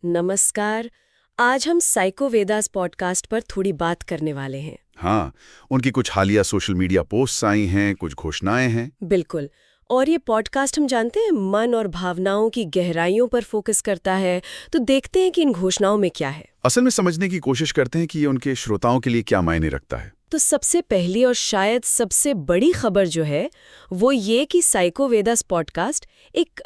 नमस्कार। आज हम साइको वेदास पॉडकास्ट पर थोड़ी बात करने वाले हैं। हाँ, उनकी कुछ हालिया सोशल मीडिया पोस्ट्स आई हैं, कुछ घोषणाएं हैं। बिल्कुल। और ये पॉडकास्ट हम जानते हैं मन और भावनाओं की गहराइयों पर फोकस करता है। तो देखते हैं कि इन घोषणाओं में क्या है। असल में समझने की कोशिश करते हैं कि ये उनके श्रोताओं के लिए क्या मायने रखता है। तो सबसे पहली और शायद सबसे बड़ी खबर जो है वो ये कि साइको वेदास पॉडकास्ट एक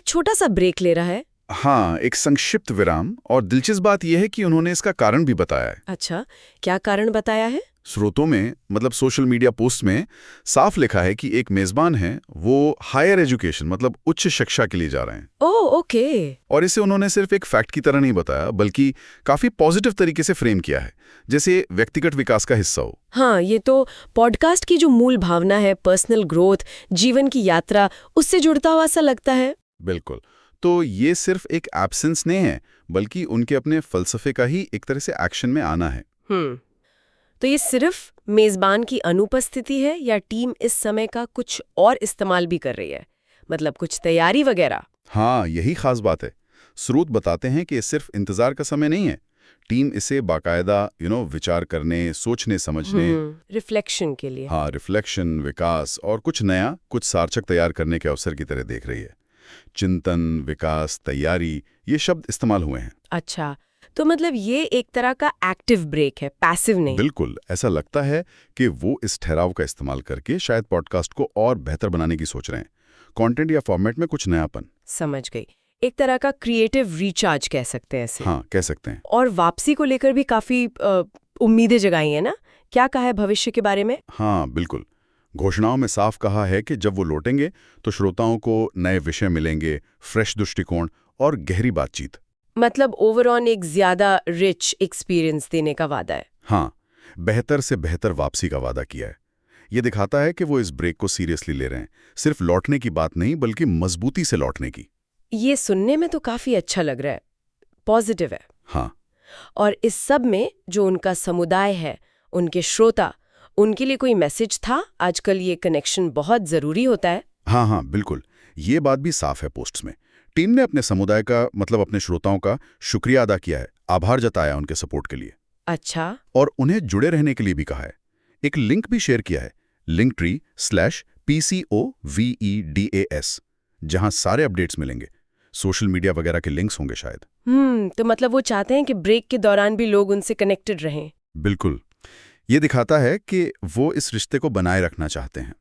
छोटा सा ब्रेक ले रहा है। हाँ, एक संक्षिप्त विराम। और दिलचस्प बात यह है कि उन्होंने इसका कारण भी बताया है। अच्छा, क्या कारण बताया है? स्रोतों में मतलब सोशल मीडिया पोस्ट में साफ लिखा है कि एक मेजबान है, वो हायर एजुकेशन मतलब उच्च शिक्षा के लिए जा रहे हैं। ओह, ओके। और इसे उन्होंने सिर्फ एक फैक्ट की तरह नहीं बताया, बल्कि काफी पॉजिटिव तरीके से फ्रेम किया है, जैसे व्यक्तिगत विकास का हिस्सा हो। हाँ, ये तो पॉडकास्ट की जो मूल भावना है, पर्सनल ग्रोथ, जीवन की यात्रा, उससे जुड़ता हुआ सा लगता है। बिल्कुल। तो ये सिर्फ एक एब्सेंस नहीं है, बल्कि उनके अपने फलसफे का ही एक तरह से एक्शन में आना है। तो ये सिर्फ मेजबान की अनुपस्थिति है या टीम इस समय का कुछ और इस्तेमाल भी कर रही है? मतलब कुछ तैयारी वगैरह? हाँ, यही खास बात है। स्रोत बताते हैं कि ये सिर्फ इंतजार का समय नहीं है। टीम इसे बाकायदा विचार करने, सोचने समझने, रिफ्लेक्शन के लिए। हाँ, रिफ्लेक्शन, विकास और कुछ नया, कुछ सार्थक तैयार करने के अवसर की तरह देख रही है। चिंतन, विकास, तैयारी, ये शब्द इस्तेमाल हुए हैं। अच्छा, तो मतलब ये एक तरह का एक्टिव ब्रेक है, पैसिव नहीं। बिल्कुल, ऐसा लगता है कि वो इस ठहराव का इस्तेमाल करके शायद पॉडकास्ट को और बेहतर बनाने की सोच रहे हैं। कंटेंट या फॉर्मेट में कुछ नयापन। समझ गई। एक तरह का क्रिएटिव रिचार्ज कह सकते हैं इसे। हाँ, कह सकते हैं। और वापसी को लेकर भी काफी उम्मीदें जगाई हैं ना? क्या कहा है भविष्य के बारे में? हाँ, बिल्कुल। घोषणाओं में साफ कहा है कि जब वो लौटेंगे तो श्रोताओं को नए विषय मिलेंगे, फ्रेश दृष्टिकोण और गहरी बातचीत। मतलब ओवरऑल एक ज्यादा रिच एक्सपीरियंस देने का वादा है। हाँ, बेहतर से बेहतर वापसी का वादा किया है। ये दिखाता है कि वो इस ब्रेक को सीरियसली ले रहे हैं, सिर्फ लौटने की बात नहीं बल्कि मजबूती से लौटने की। ये सुनने में तो काफी अच्छा लग रहा है, पॉजिटिव है। हाँ। और इस सब में जो उनका समुदाय है, उनके श्रोता, उनके लिए कोई मैसेज था? आजकल ये कनेक्शन बहुत जरूरी होता है। हाँ हाँ, बिल्कुल। ये बात भी साफ है पोस्ट्स में। टीम ने अपने समुदाय का मतलब अपने श्रोताओं का शुक्रिया अदा किया है, आभार जताया उनके सपोर्ट के लिए। अच्छा। और उन्हें जुड़े रहने के लिए भी कहा है। एक लिंक भी शेयर किया है, linktree/PCOVEDAS, जहां सारे अपडेट्स मिलेंगे। सोशल मीडिया वगैरह के लिंक्स होंगे शायद। तो मतलब वो चाहते हैं कि ब्रेक के दौरान भी लोग उनसे कनेक्टेड रहें। बिल्कुल। ये दिखाता है कि वो इस रिश्ते को बनाए रखना चाहते हैं।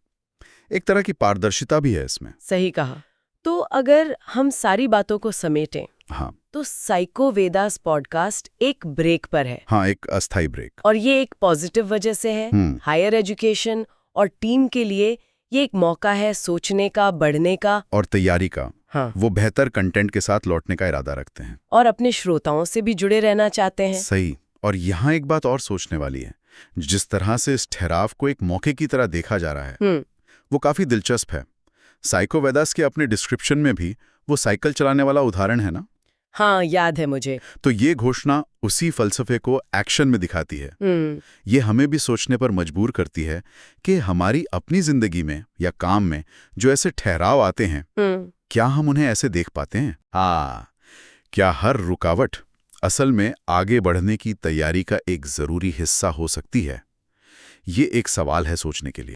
एक तरह की पारदर्शिता भी है इसमें। सही कहा। तो अगर हम सारी बातों को समेटें, हाँ। तो साइको वेदास पॉडकास्ट एक ब्रेक पर है। हाँ, एक अस्थायी ब्रेक। और ये एक पॉजिटिव वजह से है। हायर एजुकेशन और टीम के लिए ये एक मौका है सोचने का, बढ़ने का और तैयारी का। हाँ। वो बेहतर कंटेंट के साथ लौटने का इरादा रखते हैं और अपने श्रोताओं से भी जुड़े रहना चाहते हैं। सही। और यहाँ एक बात और सोचने वाली है। जिस तरह से इस ठहराव को एक मौके की तरह देखा जा रहा है, वो काफी दिलचस्प है। साइको वेदास के अपने डिस्क्रिप्शन में भी वो साइकिल चलाने वाला उदाहरण है ना? हाँ, याद है मुझे। तो ये घोषणा उसी फलसफे को एक्शन में दिखाती है। ये हमें भी सोचने पर मजबूर करती है कि हमारी अपनी जिंदगी में या काम में जो ऐसे ठहराव आते हैं, क्या हम उन्हें ऐसे देख पाते हैं? हाँ, क्या हर रुकावट असल में आगे बढ़ने की तैयारी का एक जरूरी हिस्सा हो सकती है? ये एक सवाल है सोचने के लिए।